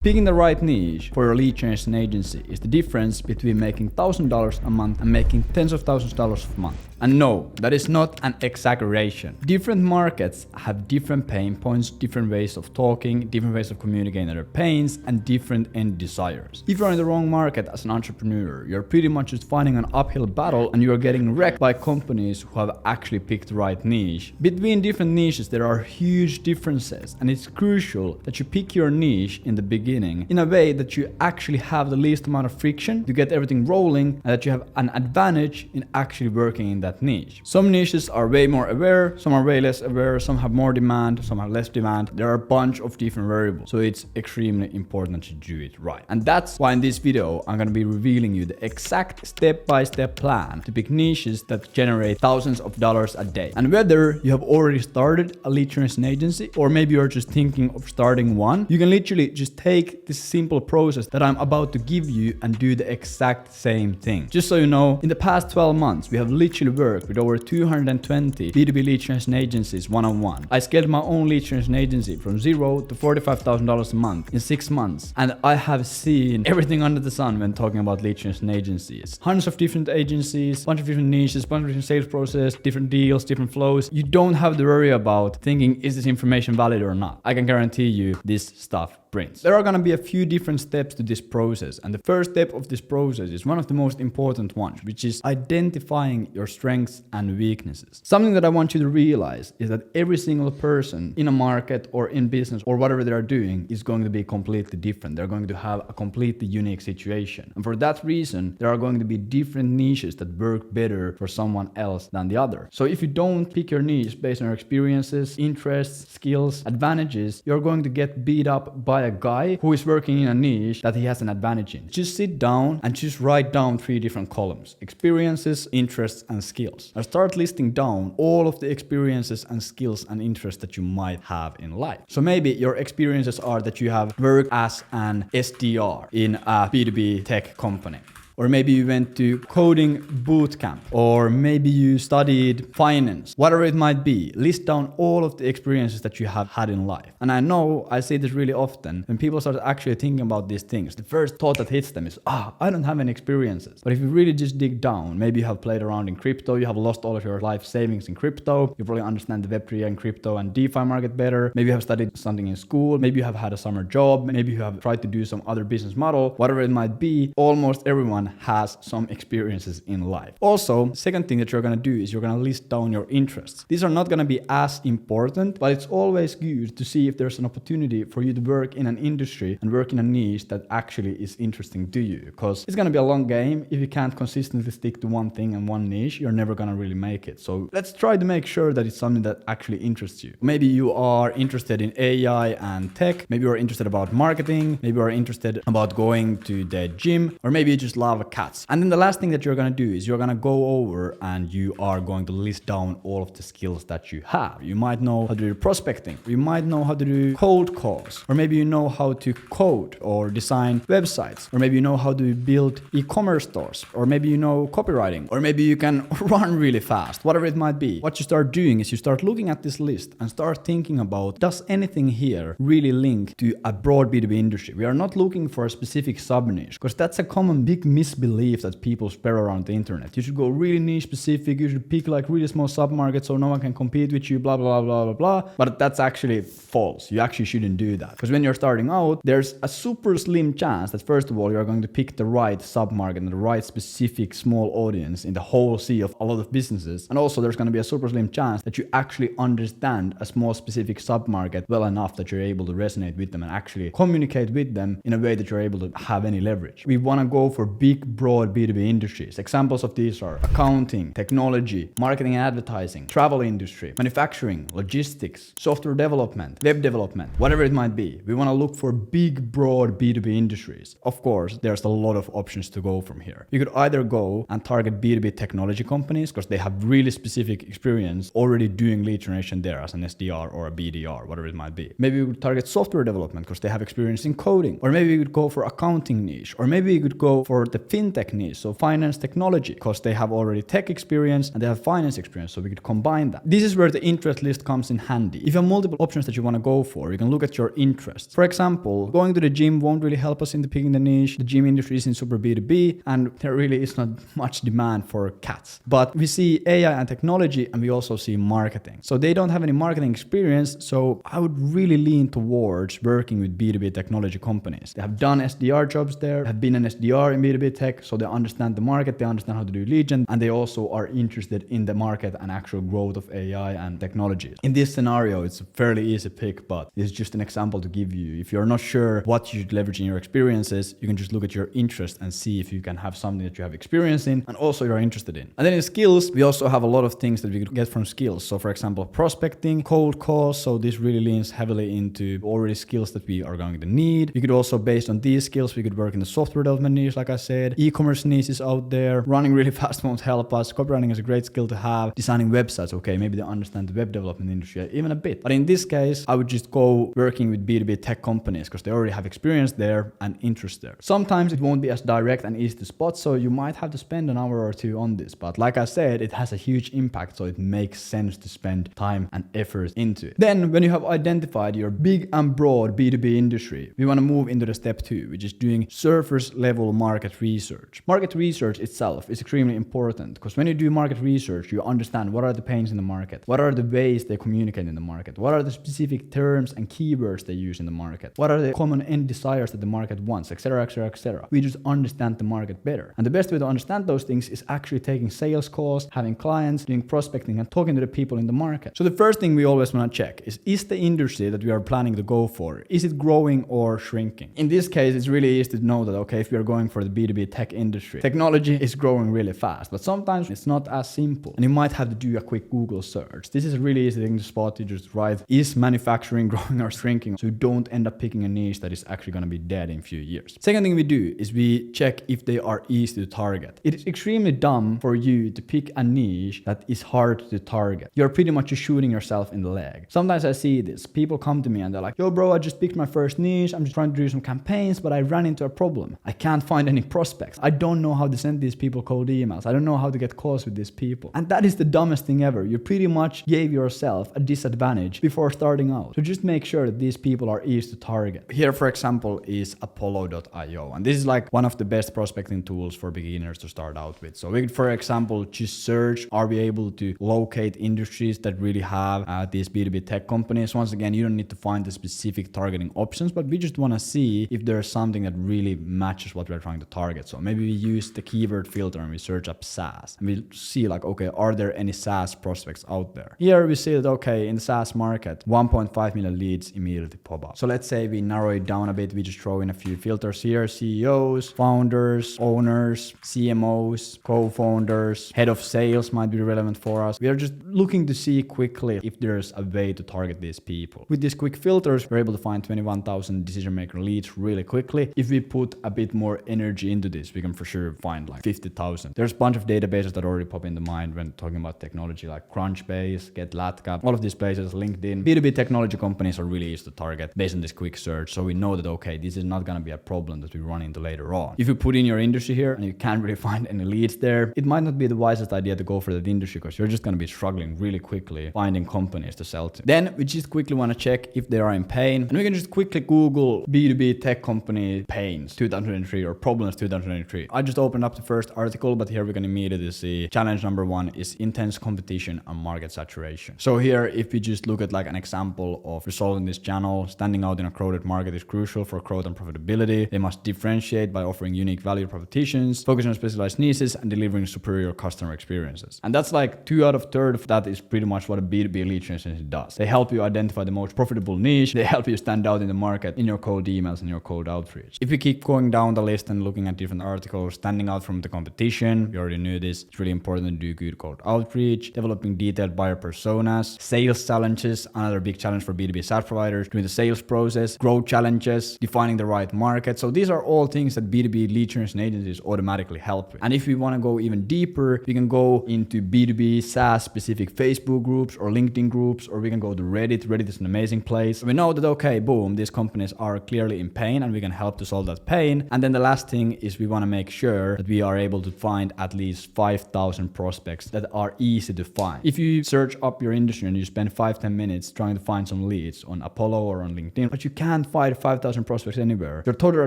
Picking the right niche for your lead generation agency is the difference between making $1,000 a month and making tens of thousands of dollars a month. And no, that is not an exaggeration. Different markets have different pain points, different ways of talking, different ways of communicating their pains, and different end desires. If you're in the wrong market as an entrepreneur, you're pretty much just fighting an uphill battle and you are getting wrecked by companies who have actually picked the right niche. Between different niches, there are huge differences, and it's crucial that you pick your niche in the beginning in a way that you actually have the least amount of friction to get everything rolling, and that you have an advantage in actually working in that niche. Some niches are way more aware, some are way less aware, some have more demand, some have less demand. There are a bunch of different variables, so it's extremely important to do it right. And that's why in this video I'm going to be revealing you the exact step-by-step plan to pick niches that generate thousands of dollars a day. And whether you have already started a lead generation agency or maybe you're just thinking of starting one, you can literally just take this simple process that I'm about to give you and do the exact same thing. Just so you know, in the past 12 months, we have literally worked with over 220 B2B lead generation agencies one-on-one. I scaled my own lead generation agency from $0 to $45,000 a month in 6 months. And I have seen everything under the sun when talking about lead generation agencies. Hundreds of different agencies, bunch of different niches, bunch of different sales process, different deals, different flows. You don't have to worry about thinking, is this information valid or not? I can guarantee you this stuff prints. There are going to be a few different steps to this process, and the first step of this process is one of the most important ones, which is identifying your strengths and weaknesses. Something that I want you to realize is that every single person in a market or in business or whatever they are doing is going to be completely different. They're going to have a completely unique situation, and for that reason there are going to be different niches that work better for someone else than the other. So if you don't pick your niche based on your experiences, interests, skills, advantages, you're going to get beat up by a guy who is working in a niche that he has an advantage in. Just sit down and just write down 3 different columns: experiences, interests, and skills. Now start listing down all of the experiences and skills and interests that you might have in life. So maybe your experiences are that you have worked as an SDR in a B2B tech company. Or maybe you went to coding bootcamp, or maybe you studied finance, whatever it might be. List down all of the experiences that you have had in life. And I know I say this really often when people start actually thinking about these things. The first thought that hits them is, I don't have any experiences. But if you really just dig down, maybe you have played around in crypto, you have lost all of your life savings in crypto, you probably understand the Web3 and crypto and DeFi market better. Maybe you have studied something in school, maybe you have had a summer job, maybe you have tried to do some other business model, whatever it might be. Almost everyone has some experiences in life. Also, second thing that you're going to do is you're going to list down your interests. These are not going to be as important, but it's always good to see if there's an opportunity for you to work in an industry and work in a niche that actually is interesting to you, because it's going to be a long game. If you can't consistently stick to one thing and one niche, you're never going to really make it. So let's try to make sure that it's something that actually interests you. Maybe you are interested in AI and tech, maybe you're interested about marketing, maybe you're interested about going to the gym, or maybe you just love cats. And then the last thing that you're going to do is you're going to go over and you are going to list down all of the skills that you have. You might know how to do prospecting, you might know how to do cold calls, or maybe you know how to code or design websites, or maybe you know how to build e-commerce stores, or maybe you know copywriting, or maybe you can run really fast, whatever it might be. What you start doing is you start looking at this list and start thinking about, does anything here really link to a broad B2B industry? We are not looking for a specific sub-niche, because that's a common big misbelief that people spread around the internet. You should go really niche specific, you should pick like really small sub-markets so no one can compete with you, blah, blah, blah, blah, blah. But that's actually false. You actually shouldn't do that. Because when you're starting out, there's a super slim chance that first of all, you're going to pick the right sub-market and the right specific small audience in the whole sea of a lot of businesses. And also there's going to be a super slim chance that you actually understand a small specific sub-market well enough that you're able to resonate with them and actually communicate with them in a way that you're able to have any leverage. We want to go for big, broad B2B industries. Examples of these are accounting, technology, marketing and advertising, travel industry, manufacturing, logistics, software development, web development, whatever it might be. We want to look for big, broad B2B industries. Of course, there's a lot of options to go from here. You could either go and target B2B technology companies because they have really specific experience already doing lead generation there as an SDR or a BDR, whatever it might be. Maybe you would target software development because they have experience in coding. Or maybe you could go for accounting niche. Or maybe you could go for the fintech niche, so finance technology, because they have already tech experience and they have finance experience, so we could combine that. This is where the interest list comes in handy. If you have multiple options that you want to go for, you can look at your interests. For example, going to the gym won't really help us in the picking the niche. The gym industry isn't super B2B and there really is not much demand for cats. But we see AI and technology and we also see marketing. So they don't have any marketing experience, so I would really lean towards working with B2B technology companies. They have done SDR jobs there, have been an SDR in B2B tech, so they understand the market, they understand how to do lead gen, and they also are interested in the market and actual growth of AI and technologies. In this scenario, it's a fairly easy pick, but it's just an example to give you. If you're not sure what you should leverage in your experiences, you can just look at your interest and see if you can have something that you have experience in and also you're interested in. And then in skills, we also have a lot of things that we could get from skills. So for example, prospecting, cold calls. So this really leans heavily into already skills that we are going to need. We could also, based on these skills, we could work in the software development niche, like I said. E-commerce niche is out there. Running really fast won't help us. Copywriting is a great skill to have. Designing websites, okay, maybe they understand the web development industry even a bit. But in this case, I would just go working with B2B tech companies because they already have experience there and interest there. Sometimes it won't be as direct and easy to spot, so you might have to spend an hour or two on this. But like I said, it has a huge impact, so it makes sense to spend time and effort into it. Then when you have identified your big and broad B2B industry, we want to move into the step 2, which is doing surface level market research. Market research itself is extremely important because when you do market research, you understand what are the pains in the market, what are the ways they communicate in the market, what are the specific terms and keywords they use in the market, what are the common end desires that the market wants, etc., etc., etc. We just understand the market better. And the best way to understand those things is actually taking sales calls, having clients, doing prospecting, and talking to the people in the market. So the first thing we always want to check is the industry that we are planning to go for, is it growing or shrinking? In this case, it's really easy to know that, okay, if we are going for the B2B tech industry, technology is growing really fast, but sometimes it's not as simple. And you might have to do a quick Google search. This is a really easy thing to spot. You just write, is manufacturing growing or shrinking? So you don't end up picking a niche that is actually going to be dead in a few years. Second thing we do is we check if they are easy to target. It is extremely dumb for you to pick a niche that is hard to target. You're pretty much just shooting yourself in the leg. Sometimes I see this. People come to me and they're like, yo bro, I just picked my first niche. I'm just trying to do some campaigns, but I ran into a problem. I can't find any prospects. I don't know how to send these people cold emails. I don't know how to get calls with these people. And that is the dumbest thing ever. You pretty much gave yourself a disadvantage before starting out. So just make sure that these people are easy to target. Here, for example, is Apollo.io. And this is like one of the best prospecting tools for beginners to start out with. So we could, for example, just search, are we able to locate industries that really have these B2B tech companies? Once again, you don't need to find the specific targeting options, but we just want to see if there's something that really matches what we're trying to target. So maybe we use the keyword filter and we search up SaaS. And we see like, okay, are there any SaaS prospects out there? Here we see that, okay, in the SaaS market, 1.5 million leads immediately pop up. So let's say we narrow it down a bit. We just throw in a few filters here: CEOs, founders, owners, CMOs, co-founders, head of sales might be relevant for us. We are just looking to see quickly if there's a way to target these people. With these quick filters, we're able to find 21,000 decision maker leads really quickly. If we put a bit more energy into this, we can for sure find like 50,000. There's a bunch of databases that already pop into mind when talking about technology, like Crunchbase, GetLatka, all of these places, LinkedIn. B2B technology companies are really easy to target based on this quick search. So we know that, okay, this is not going to be a problem that we run into later on. If you put in your industry here and you can't really find any leads there, it might not be the wisest idea to go for that industry because you're just going to be struggling really quickly finding companies to sell to. Then we just quickly want to check if they are in pain, and we can just quickly Google B2B tech company pains 2023 or problems 2023. I just opened up the first article, but here we can immediately see challenge number 1 is intense competition and market saturation. So here, if we just look at like an example of resolving this channel, standing out in a crowded market is crucial for growth and profitability. They must differentiate by offering unique value propositions, focus on specialized niches, and delivering superior customer experiences. And that's like 2 out of 3 of that is pretty much what a B2B lead generation does. They help you identify the most profitable niche. They help you stand out in the market in your cold emails and your cold outreach. If we keep going down the list and looking at different articles, standing out from the competition, we already knew this. It's really important to do good cold outreach, developing detailed buyer personas, sales challenges, another big challenge for B2B SaaS providers, doing the sales process, growth challenges, defining the right market. So these are all things that B2B lead generation agencies automatically help with. And if we want to go even deeper, we can go into B2B SaaS specific Facebook groups or LinkedIn groups, or we can go to Reddit. Reddit is an amazing place. We know that, okay, boom, these companies are clearly in pain and we can help to solve that pain. And then the last thing is is we want to make sure that we are able to find at least 5,000 prospects that are easy to find. If you search up your industry and you spend 5-10 minutes trying to find some leads on Apollo or on LinkedIn, but you can't find 5,000 prospects anywhere, your total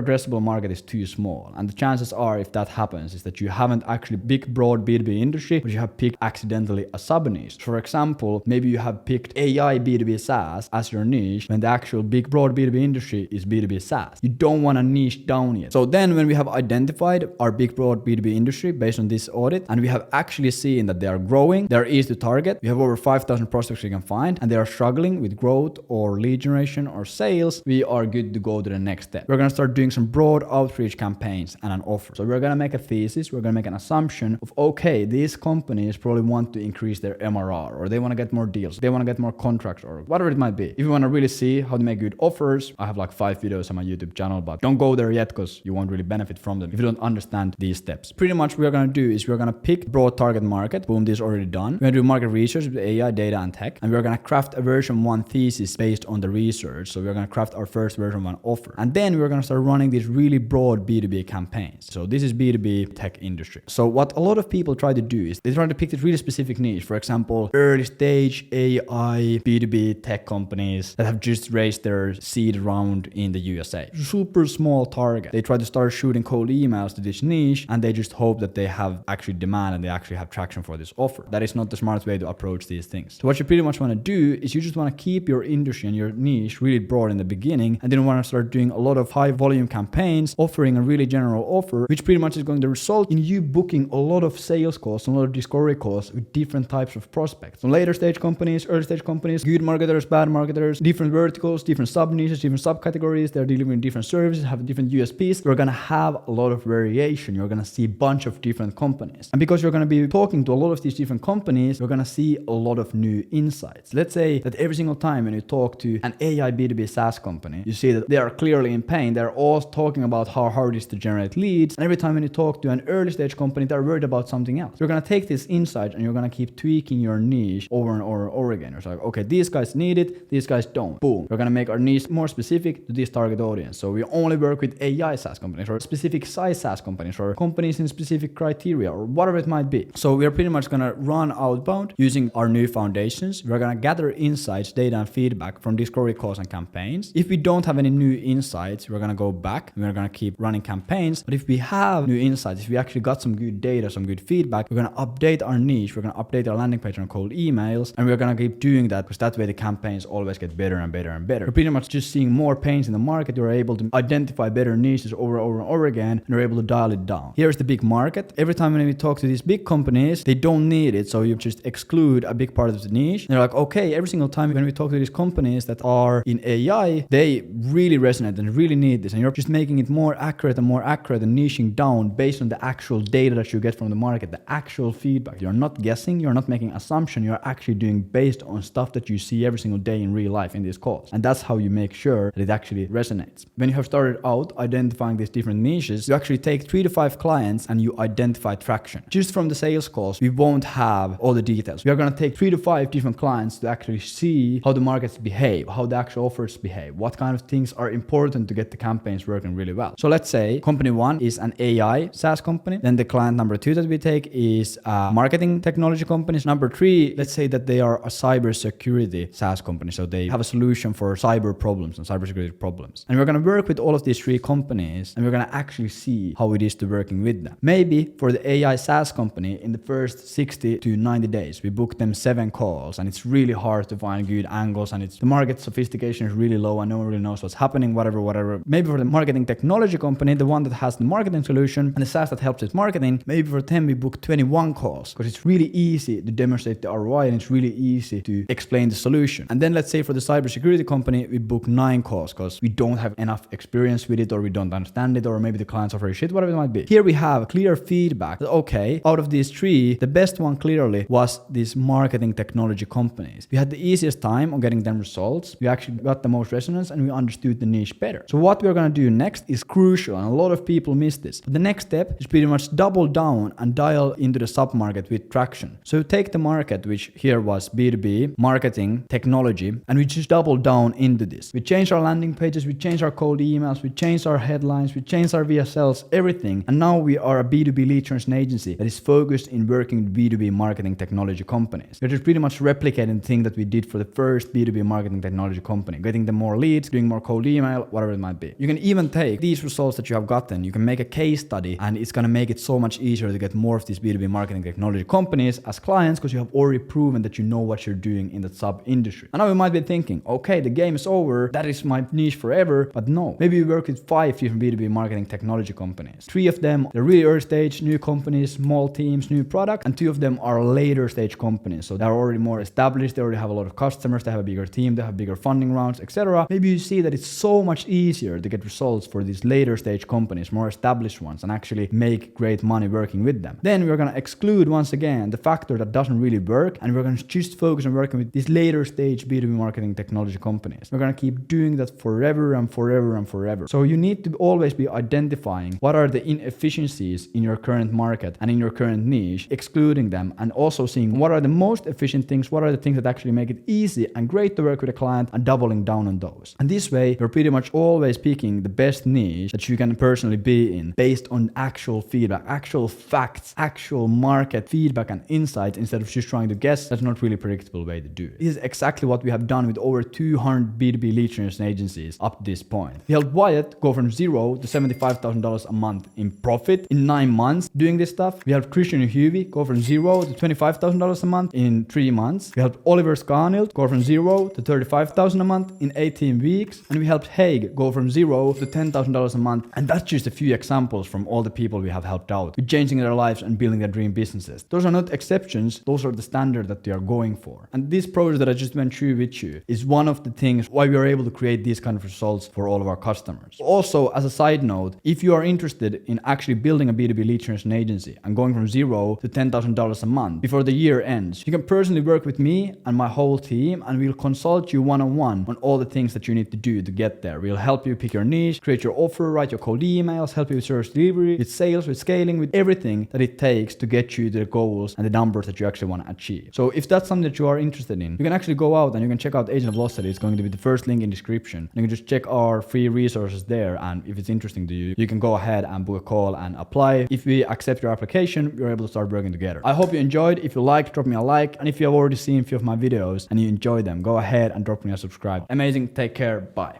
addressable market is too small. And the chances are, if that happens, is that you haven't actually picked broad B2B industry, but you have picked accidentally a sub niche. For example, maybe you have picked AI B2B SaaS as your niche when the actual big broad B2B industry is B2B SaaS. You don't want to niche down yet. So then when we have identified our big broad B2B industry based on this audit, and we have actually seen that they are growing, they're easy to target, we have over 5,000 prospects we can find, and they are struggling with growth or lead generation or sales, we are good to go to the next step. We're going to start doing some broad outreach campaigns and an offer. So we're going to make a thesis, we're going to make an assumption of, okay, these companies probably want to increase their MRR, or they want to get more deals, they want to get more contracts, or whatever it might be. If you want to really see how to make good offers, I have like 5 videos on my YouTube channel, but don't go there yet because you won't really benefit from them if you don't understand these steps. Pretty much what we're going to do is we're going to pick broad target market. Boom, this is already done. We're going to do market research with AI, data, and tech, and we're going to craft a version 1 thesis based on the research. So we're going to craft our first version 1 offer, and then we're going to start running these really broad B2B campaigns. So this is B2B tech industry. So what a lot of people try to do is they try to pick this really specific niche. For example, early stage AI B2B tech companies that have just raised their seed round in the USA. Super small target. They try to start shooting cold emails to this niche, and they just hope that they have actually demand and they actually have traction for this offer. That is not the smartest way to approach these things. So what you pretty much want to do is you just want to keep your industry and your niche really broad in the beginning, and then want to start doing a lot of high volume campaigns, offering a really general offer, which pretty much is going to result in you booking a lot of sales calls, a lot of discovery calls with different types of prospects. So later stage companies, early stage companies, good marketers, bad marketers, different verticals, different sub niches, different subcategories. They're delivering different services, have different USPs. You're going to have a lot of variation. You're going to see a bunch of different companies. And because you're going to be talking to a lot of these different companies, you're going to see a lot of new insights. Let's say that every single time when you talk to an AI B2B SaaS company, you see that they are clearly in pain. They're all talking about how hard it is to generate leads. And every time when you talk to an early stage company, they're worried about something else. You're going to take this insight and you're going to keep tweaking your niche over and over and over again. You're like, okay, these guys need it, these guys don't. Boom. We're going to make our niche more specific to this target audience. So we only work with AI SaaS companies or specific size SaaS companies or companies in specific criteria or whatever it might be. So we're pretty much going to run outbound using our new foundations. We're going to gather insights, data, and feedback from discovery calls and campaigns. If we don't have any new insights, we're going to go back and we're going to keep running campaigns. But if we have new insights, if we actually got some good data, some good feedback, we're going to update our niche. We're going to update our landing page and cold emails, and we're going to keep doing that because that way the campaigns always get better and better and better. We're pretty much just seeing more pains in the market. You're able to identify better niches over and over again, and you're able to dial it down. Here's the big market. Every time when we talk to these big companies, they don't need it. So you just exclude a big part of the niche. And they're like, okay, every single time when we talk to these companies that are in AI, they really resonate and really need this. And you're just making it more accurate and niching down based on the actual data that you get from the market, the actual feedback. You're not guessing, you're not making assumption, you're actually doing based on stuff that you see every single day in real life in these calls. And that's how you make sure that it actually resonates. When you have started out identifying these different niches, you actually take 3 to 5 clients and you identify traction. Just from the sales calls, we won't have all the details. We are going to take 3 to 5 different clients to actually see how the markets behave, how the actual offers behave, what kind of things are important to get the campaigns working really well. So let's say company 1 is an AI SaaS company. Then the client number 2 that we take is a marketing technology company. Number 3, let's say that they are a cybersecurity SaaS company. So they have a solution for cyber problems and cybersecurity problems. And we're going to work with all of these 3 companies and we're going to actually see how it is to working with them. Maybe for the AI SaaS company, in the first 60 to 90 days, we book them 7 calls and it's really hard to find good angles and the market sophistication is really low and no one really knows what's happening, whatever. Maybe for the marketing technology company, the one that has the marketing solution and the SaaS that helps with marketing, maybe for them we book 21 calls because it's really easy to demonstrate the ROI and it's really easy to explain the solution. And then let's say for the cybersecurity company, we book 9 calls because we don't have enough experience with it or we don't understand it or maybe the clients are very shit, whatever it might be. Here we have clear feedback that, okay, out of these 3, the best one clearly was these marketing technology companies. We had the easiest time on getting them results. We actually got the most resonance and we understood the niche better. So what we're going to do next is crucial and a lot of people miss this. But the next step is pretty much double down and dial into the sub-market with traction. So take the market, which here was B2B, marketing, technology, and we just double down into this. We change our landing pages, we change our cold emails, we change our headlines, we change our via sales, everything. And now we are a B2B lead generation agency that is focused in working with B2B marketing technology companies. We're just pretty much replicating the thing that we did for the first B2B marketing technology company, getting them more leads, doing more cold email, whatever it might be. You can even take these results that you have gotten, you can make a case study, and it's gonna make it so much easier to get more of these B2B marketing technology companies as clients because you have already proven that you know what you're doing in that sub-industry. And now you might be thinking, okay, the game is over, that is my niche forever, but no. Maybe you work with 5 different B2B marketing technology companies. 3 of them, they're really early stage, new companies, small teams, new product, and 2 of them are later stage companies. So they're already more established, they already have a lot of customers, they have a bigger team, they have bigger funding rounds, etc. Maybe you see that it's so much easier to get results for these later stage companies, more established ones, and actually make great money working with them. Then we're gonna exclude once again the factor that doesn't really work, and we're gonna just focus on working with these later stage B2B marketing technology companies. We're gonna keep doing that forever and forever and forever. So you need to always be identifying what are the inefficiencies in your current market and in your current niche, excluding them, and also seeing what are the most efficient things, what are the things that actually make it easy and great to work with a client, and doubling down on those. And this way, you're pretty much always picking the best niche that you can personally be in based on actual feedback, actual facts, actual market feedback and insights, instead of just trying to guess. That's not really a predictable way to do it. This is exactly what we have done with over 200 B2B lead generation agencies up to this point. We helped Wyatt go from $0 to $75,000 a month in profit in 9 months doing this stuff. We helped Christian and Huey go from $0 to $25,000 a month in 3 months. We helped Oliver Scarnild go from $0 to $35,000 a month in 18 weeks. And we helped Haig go from $0 to $10,000 a month. And that's just a few examples from all the people we have helped out with changing their lives and building their dream businesses. Those are not exceptions, those are the standard that we are going for. And this process that I just went through with you is one of the things why we are able to create these kind of results for all of our customers. Also, as a side note, if you are interested in actually building a B2B lead generation agency and going from $0 to $10,000 a month before the year ends, you can personally work with me and my whole team, and we'll consult you one-on-one on all the things that you need to do to get there. We'll help you pick your niche, create your offer, write your cold emails, help you with service delivery, with sales, with scaling, with everything that it takes to get you the goals and the numbers that you actually want to achieve. So if that's something that you are interested in, you can actually go out and you can check out Agent Velocity. It's going to be the first link in description. You can just check our free resources there, and if it's interesting to you, you can go ahead and book a call and apply. If we accept your application, we're able to start working together. I hope you enjoyed. If you liked, drop me a like, and if you have already seen a few of my videos and you enjoy them, go ahead and drop me a subscribe. Amazing. Take care. Bye.